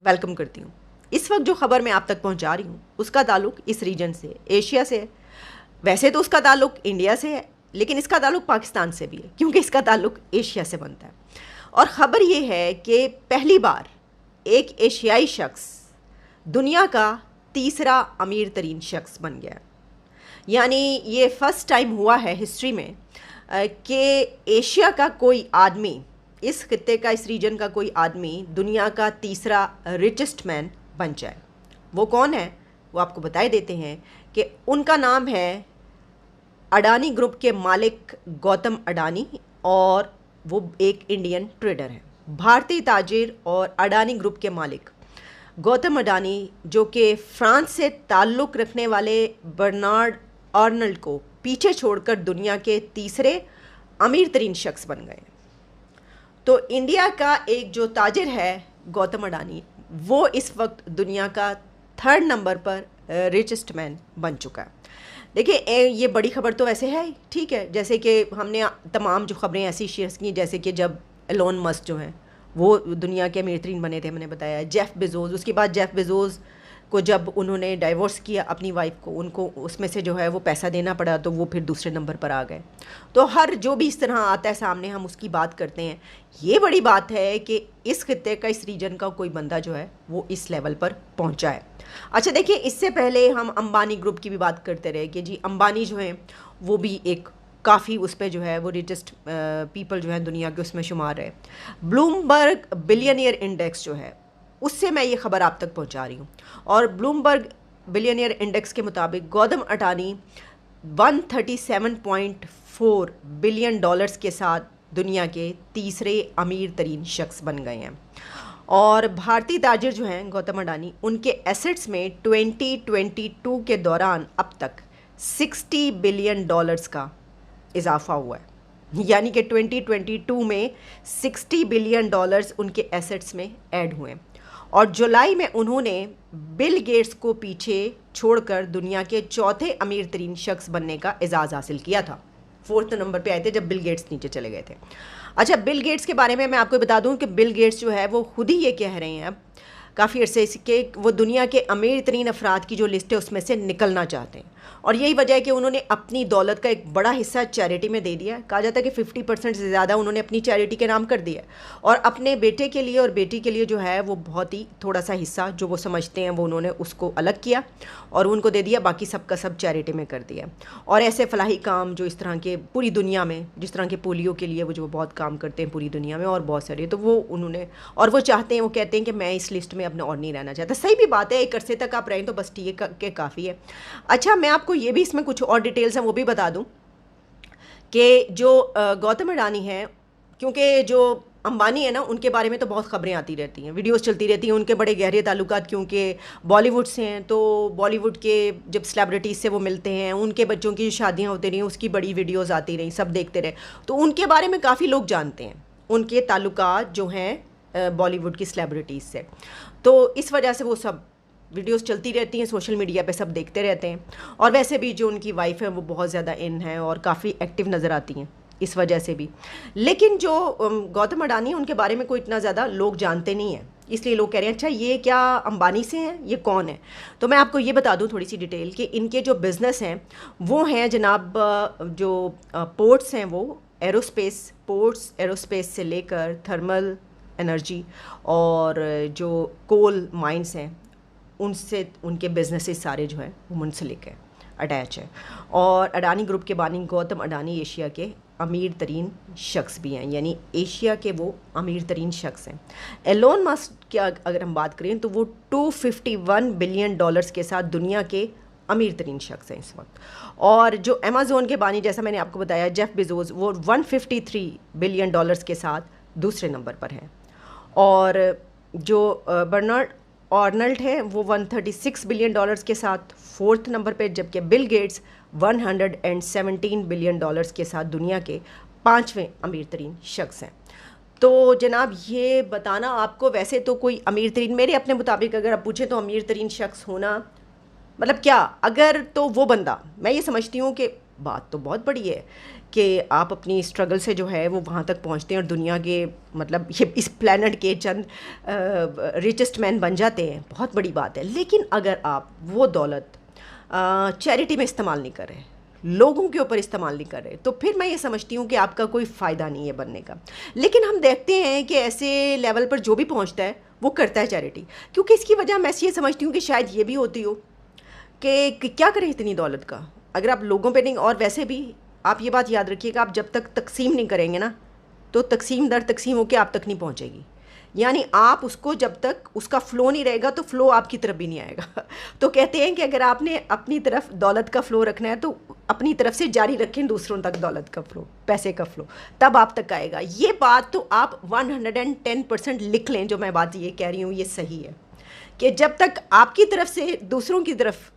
Welcome करती हूँ। इस वक्त जो खबर मैं आप तक पहुँचा रही हूँ उसका ताल्लुक इस रीजन से, एशिया से है। वैसे तो उसका ताल्लुक इंडिया से है, लेकिन इसका ताल्लुक पाकिस्तान से भी है क्योंकि इसका ताल्लुक एशिया से बनता है। और ख़बर ये है कि पहली बार एक एशियाई शख्स दुनिया का तीसरा अमीर तरीन शख्स बन गया। यानी ये फ़र्स्ट टाइम हुआ है हिस्ट्री में कि एशिया का कोई आदमी, इस खित्ते का, इस रीजन का कोई आदमी दुनिया का तीसरा रिचेस्ट मैन बन जाए। वो कौन है वो आपको बताए देते हैं कि उनका नाम है अडानी ग्रुप के मालिक गौतम अडानी, और वो एक इंडियन ट्रेडर है, भारतीय ताजिर और अडानी ग्रुप के मालिक गौतम अडानी, जो कि फ्रांस से ताल्लुक़ रखने वाले बर्नार्ड आर्नल्ड को पीछे छोड़कर दुनिया के तीसरे अमीर तरीन शख्स बन गए। तो इंडिया का एक जो ताजिर है गौतम अडानी, वो इस वक्त दुनिया का थर्ड नंबर पर रिचेस्ट मैन बन चुका है। देखिए, ये बड़ी खबर तो वैसे है ही, ठीक है। जैसे कि हमने तमाम जो खबरें ऐसी शेयर की, जैसे कि जब एलोन मस्क जो हैं वो दुनिया के अमीर तरीन बने थे, मैंने बताया जेफ़ बेज़ोस, उसके बाद जेफ़ बेज़ोस को जब उन्होंने डाइवोर्स किया अपनी वाइफ को, उनको उसमें से जो है वो पैसा देना पड़ा, तो वो फिर दूसरे नंबर पर आ गए। तो हर जो भी इस तरह आता है सामने, हम उसकी बात करते हैं। ये बड़ी बात है कि इस खित्ते का, इस रीजन का कोई बंदा जो है वो इस लेवल पर पहुंचा है। अच्छा देखिए, इससे पहले हम अंबानी ग्रुप की भी बात करते रहे कि जी अंबानी जो हैं वो भी एक काफ़ी उस पर जो है वो रिचेस्ट पीपल जो है दुनिया के उसमें शुमार है। ब्लूमबर्ग बिलियनियर इंडेक्स जो है उससे मैं ये ख़बर आप तक पहुंचा रही हूँ, और ब्लूमबर्ग बिलियनियर इंडेक्स के मुताबिक गौतम अडानी 137.4 बिलियन डॉलर्स के साथ दुनिया के तीसरे अमीर तरीन शख्स बन गए हैं। और भारतीय ताजिर जो हैं गौतम अडानी, उनके एसेट्स में 2022 के दौरान अब तक 60 बिलियन डॉलर्स का इजाफा हुआ है। यानी कि 2022 में 60 बिलियन डॉलर्स उनके एसेट्स में ऐड हुए। और जुलाई में उन्होंने बिल गेट्स को पीछे छोड़कर दुनिया के चौथे अमीर तरीन शख्स बनने का एजाज़ हासिल किया था। फोर्थ नंबर पे आए थे जब बिल गेट्स नीचे चले गए थे। अच्छा, बिल गेट्स के बारे में मैं आपको बता दूं कि बिल गेट्स जो है वो खुद ही ये कह रहे हैं अब काफ़ी अरसे के वो दुनिया के अमीर तरीन अफराद की जो लिस्ट है उसमें से निकलना चाहते हैं। और यही वजह है कि उन्होंने अपनी दौलत का एक बड़ा हिस्सा चैरिटी में दे दिया है। कहा जाता है कि 50% से ज़्यादा उन्होंने अपनी चैरिटी के नाम कर दिया है, और अपने बेटे के लिए और बेटी के लिए जो है वो बहुत ही थोड़ा सा हिस्सा जो वो समझते हैं वो उन्होंने उसको अलग किया और उनको दे दिया, बाकी सब का सब चैरिटी में कर दिया। और ऐसे फलाही काम जो इस तरह के पूरी दुनिया में, जिस तरह के पोलियो के लिए वो जो बहुत काम करते हैं पूरी दुनिया में, और बहुत सारे, तो वो उन्होंने, और वो चाहते हैं, वो कहते हैं कि मैं इस लिस्ट में अपने और नहीं रहना चाहता। सही भी बात है, एक अरसे तक आप रहें तो बस ठीक है, काफ़ी है। अच्छा, मैं आपको ये भी इसमें कुछ और डिटेल्स हैं वो भी बता दूं कि जो गौतम अडानी हैं, क्योंकि जो अंबानी है ना, उनके बारे में तो बहुत खबरें आती रहती हैं, वीडियोस चलती रहती हैं, उनके बड़े गहरे ताल्लुकात क्योंकि बॉलीवुड से हैं। तो बॉलीवुड के जब सेलिब्रिटीज़ से वो मिलते हैं, उनके बच्चों की शादियां होती रही, उसकी बड़ी वीडियोस आती रही, सब देखते रहे, तो उनके बारे में काफ़ी लोग जानते हैं, उनके ताल्लुकात जो हैं बॉलीवुड की सेलिब्रिटीज़ से। तो इस वजह से वो सब वीडियोस चलती रहती हैं, सोशल मीडिया पे सब देखते रहते हैं। और वैसे भी जो उनकी वाइफ है वो बहुत ज़्यादा इन है और काफ़ी एक्टिव नज़र आती हैं, इस वजह से भी। लेकिन जो गौतम अडानी, उनके बारे में कोई इतना ज़्यादा लोग जानते नहीं हैं, इसलिए लोग कह रहे हैं अच्छा ये क्या अंबानी से हैं, ये कौन है। तो मैं आपको ये बता दूं थोड़ी सी डिटेल कि इनके जो बिज़नेस हैं वो हैं जनाब, जो पोर्ट्स हैं वो एरोस्पेस, पोर्ट्स एरोस्पेस से लेकर थर्मल एनर्जी और जो कोल माइंस हैं उनसे उनके बिजनेसेस सारे जो है वो मुंसलिक है, अटैच है। और अडानी ग्रुप के बानी गौतम अडानी एशिया के अमीर तरीन शख्स भी हैं, यानी एशिया के वो अमीर तरीन शख्स हैं। एलोन मस्क की अगर हम बात करें तो वो 251 बिलियन डॉलर्स के साथ दुनिया के अमीर तरीन शख्स हैं इस वक्त। और जो अमेज़ोन के बानी, जैसा मैंने आपको बताया, जेफ़ बेज़ोस, वो 153 बिलियन डॉलर्स के साथ दूसरे नंबर पर हैं। और जो बर्नार्ड आर्नल्ड है वो 136 बिलियन डॉलर्स के साथ फोर्थ नंबर पे, जबकि बिल गेट्स 117 बिलियन डॉलर्स के साथ दुनिया के पांचवें अमीर तरीन शख्स हैं। तो जनाब, ये बताना आपको, वैसे तो कोई अमीर तरीन, मेरे अपने मुताबिक अगर आप पूछें तो अमीर तरीन शख्स होना मतलब क्या, अगर तो वो बंदा, मैं ये समझती हूँ कि बात तो बहुत बड़ी है कि आप अपनी स्ट्रगल से जो है वो वहाँ तक पहुँचते हैं और दुनिया के मतलब ये इस प्लेनेट के चंद रिचेस्ट मैन बन जाते हैं, बहुत बड़ी बात है। लेकिन अगर आप वो दौलत चैरिटी में इस्तेमाल नहीं कर रहे, लोगों के ऊपर इस्तेमाल नहीं कर रहे, तो फिर मैं ये समझती हूँ कि आपका कोई फ़ायदा नहीं है बनने का। लेकिन हम देखते हैं कि ऐसे लेवल पर जो भी पहुँचता है वो करता है चैरिटी, क्योंकि इसकी वजह मैं ये समझती हूँ कि शायद ये भी होती हो कि क्या करें इतनी दौलत का, अगर आप लोगों पे नहीं। और वैसे भी आप ये बात याद रखिएगा, आप जब तक तकसीम नहीं करेंगे ना तो तकसीम दर तकसीम होकर आप तक नहीं पहुँचेगी। यानी आप उसको जब तक उसका फ़्लो नहीं रहेगा तो फ़्लो आपकी तरफ भी नहीं आएगा। तो कहते हैं कि अगर आपने अपनी तरफ दौलत का फ़्लो रखना है तो अपनी तरफ से जारी रखें दूसरों तक दौलत का फ़्लो, पैसे का फ़्लो, तब आप तक आएगा। ये बात तो आप 110% लिख लें, जो मैं बात ये कह रही हूँ ये सही है कि जब तक आपकी तरफ से दूसरों की तरफ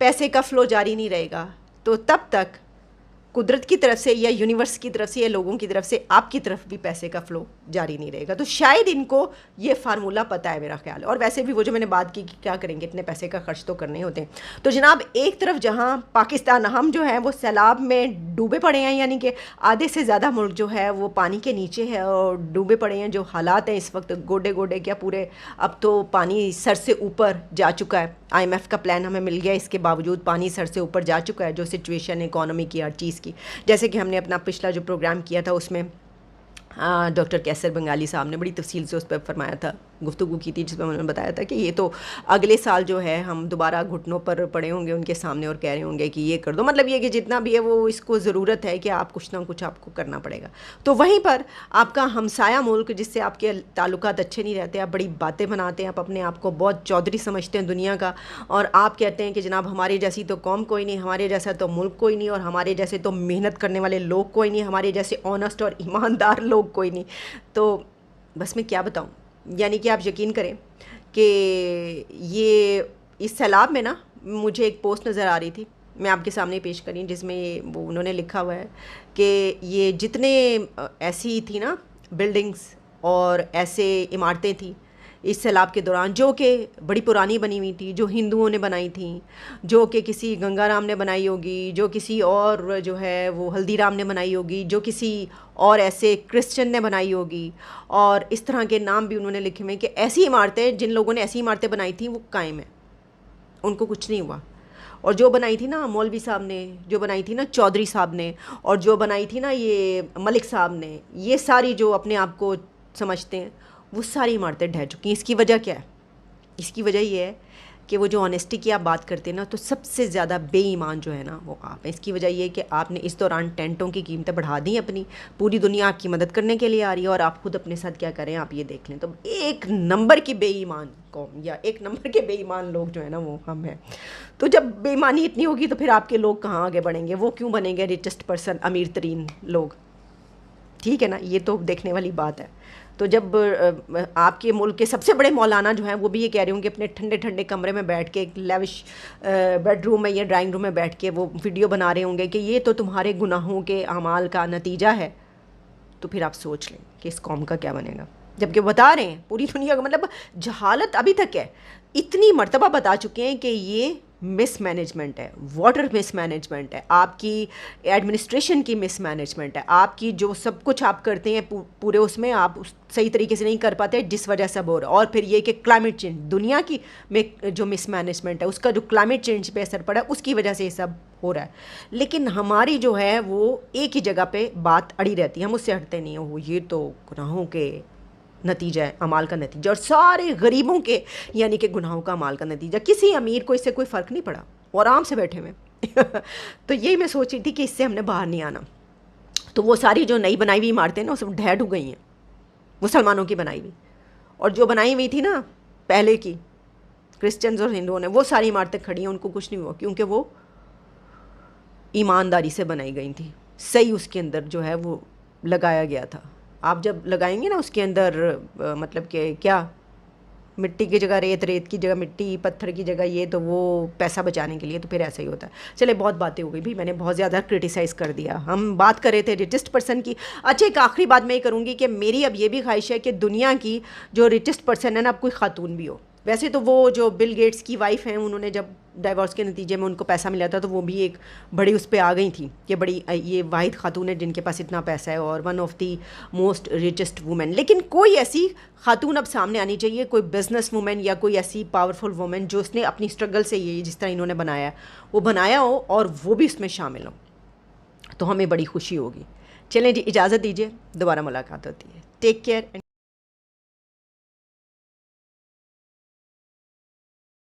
पैसे का फ़्लो जारी नहीं रहेगा तो तब तक कुदरत की तरफ से या यूनिवर्स की तरफ से या लोगों की तरफ से आपकी तरफ भी पैसे का फ़्लो जारी नहीं रहेगा। तो शायद इनको ये फार्मूला पता है, मेरा ख्याल है। और वैसे भी वो जो मैंने बात की कि क्या करेंगे, इतने पैसे का खर्च तो करने होते हैं। तो जनाब, एक तरफ जहाँ पाकिस्तान हम जो है वो सैलाब में डूबे पड़े हैं, यानी कि आधे से ज़्यादा मुल्क जो है वो पानी के नीचे है और डूबे पड़े हैं। जो हालात हैं इस वक्त, गोडे गोडे क्या पूरे, अब तो पानी सर से ऊपर जा चुका है। IMF का प्लान हमें मिल गया, इसके बावजूद पानी सर से ऊपर जा चुका है। जो सिचुएशन है इकोनॉमी की, हर चीज़ की, जैसे कि हमने अपना पिछला जो प्रोग्राम किया था उसमें डॉक्टर कैसर बंगाली साहब ने बड़ी तफसील से उस पर फरमाया था, गुफ्तगू की थी, जिसमें उन्होंने बताया था कि ये तो अगले साल जो है हम दोबारा घुटनों पर पड़े होंगे उनके सामने और कह रहे होंगे कि ये कर दो। मतलब ये कि जितना भी है वो इसको ज़रूरत है कि आप कुछ ना कुछ आपको करना पड़ेगा। तो वहीं पर आपका हमसाया मुल्क जिससे आपके ताल्लुकात अच्छे नहीं रहते, आप बड़ी बातें बनाते हैं, आप अपने आप को बहुत चौधरी समझते हैं दुनिया का, और आप कहते हैं कि जनाब हमारे जैसी तो कौम कोई नहीं, हमारे जैसा तो मुल्क कोई नहीं, और हमारे जैसे तो मेहनत करने वाले लोग कोई नहीं, हमारे जैसे ऑनेस्ट और ईमानदार लोग कोई नहीं। तो बस मैं क्या बताऊं, यानी कि आप यकीन करें कि ये इस सैलाब में ना मुझे एक पोस्ट नज़र आ रही थी, मैं आपके सामने पेश करी, जिसमें वो उन्होंने लिखा हुआ है कि ये जितने ऐसी थी ना बिल्डिंग्स और ऐसे इमारतें थी इस सैलाब के दौरान जो कि बड़ी पुरानी बनी हुई थी, जो हिंदुओं ने बनाई थी, जो कि किसी गंगाराम ने बनाई होगी, जो किसी और जो है वो हल्दीराम ने बनाई होगी, जो किसी और ऐसे क्रिश्चियन ने बनाई होगी, और इस तरह के नाम भी उन्होंने लिखे हुए कि ऐसी इमारतें, जिन लोगों ने ऐसी इमारतें बनाई थी वो कायम है, उनको कुछ नहीं हुआ। और जो बनाई थी ना मौलवी साहब ने, जो बनाई थी ना चौधरी साहब ने, और जो बनाई थी ना ये मलिक साहब ने, ये सारी जो अपने आप को समझते हैं, वो सारी इमारतें ढह चुकी हैं। इसकी वजह क्या है? इसकी वजह ये है कि वो जो ऑनेस्टी की आप बात करते हैं ना, तो सबसे ज़्यादा बेईमान जो है ना वो आप हैं। इसकी वजह ये है कि आपने इस दौरान टेंटों की कीमतें बढ़ा दी अपनी, पूरी दुनिया आपकी मदद करने के लिए आ रही है और आप खुद अपने साथ क्या करें आप ये देख लें। तो एक नंबर की बेईमान कौम या एक नंबर के बेईमान लोग जो है ना वो हम हैं। तो जब बेईमानी इतनी होगी तो फिर आपके लोग कहाँ आगे बढ़ेंगे? वो क्यों बनेंगे रिचेस्ट पर्सन, अमीर तरीन लोग? ठीक है ना, ये तो देखने वाली बात है। तो जब आपके मुल्क के सबसे बड़े मौलाना जो हैं वो भी ये कह रहे होंगे अपने ठंडे ठंडे कमरे में बैठ के, एक लेविश बेडरूम में या ड्राइंग रूम में बैठ के वो वीडियो बना रहे होंगे कि ये तो तुम्हारे गुनाहों के अमाल का नतीजा है, तो फिर आप सोच लें कि इस कौम का क्या बनेगा। जबकि बता रहे हैं पूरी दुनिया का, मतलब जहालत अभी तक है, इतनी मर्तबा बता चुके हैं कि ये मिसमैनेजमेंट है, वाटर मिसमैनेजमेंट है, आपकी एडमिनिस्ट्रेशन की मिसमैनेजमेंट है, आपकी जो सब कुछ आप करते हैं पूरे उसमें आप सही तरीके से नहीं कर पाते, जिस वजह से अब हो रहा है। और फिर ये कि क्लाइमेट चेंज, दुनिया की में जो मिसमैनेजमेंट है उसका जो क्लाइमेट चेंज पे असर पड़ा है उसकी वजह से ये सब हो रहा है। लेकिन हमारी जो है वो एक ही जगह पे बात अड़ी रहती है, हम उससे हटते नहीं हो, ये तो गुनाहों के नतीजा है, अमाल का नतीजा, और सारे गरीबों के यानी कि गुनाहों का अमाल का नतीजा। किसी अमीर को इससे कोई फ़र्क नहीं पड़ा, वो आराम से बैठे हुए तो यही मैं सोच रही थी कि इससे हमने बाहर नहीं आना। तो वो सारी जो नई बनाई हुई इमारतें ना वो सब ढह ढुक गई हैं, मुसलमानों की बनाई हुई, और जो बनाई हुई थी ना पहले की क्रिश्चियंस और हिंदुओं ने, वो सारी इमारतें खड़ी हैं, उनको कुछ नहीं हुआ, क्योंकि वो ईमानदारी से बनाई गई थी, सही उसके अंदर जो है वो लगाया गया था। आप जब लगाएंगे ना उसके अंदर मतलब कि क्या, मिट्टी की जगह रेत, रेत की जगह मिट्टी, पत्थर की जगह ये, तो वो पैसा बचाने के लिए, तो फिर ऐसा ही होता है। चले बहुत बातें हो गई भी, मैंने बहुत ज़्यादा क्रिटिसाइज़ कर दिया। हम बात कर रहे थे रिचेस्ट पर्सन की। अच्छा, एक आखिरी बात मैं ये करूँगी कि मेरी अब ये भी ख्वाहिश है कि दुनिया की जो रिचेस्ट पर्सन है ना, अब कोई खातून भी हो, वैसे तो वो जो बिल गेट्स की वाइफ हैं, उन्होंने जब डाइवोर्स के नतीजे में उनको पैसा मिला था तो वो भी एक बड़ी उस पर आ गई थी कि बड़ी ये वाहिद खातून है जिनके पास इतना पैसा है और one of the most richest women. लेकिन कोई ऐसी खातून अब सामने आनी चाहिए, कोई बिजनेस वुमेन या कोई ऐसी पावरफुल वुमेन जो उसने अपनी स्ट्रगल से ये जिस तरह इन्होंने बनाया वो बनाया हो और वो भी उसमें शामिल हो, तो हमें बड़ी खुशी होगी। चलें जी, इजाज़त दीजिए, दोबारा मुलाकात होती है। Take care.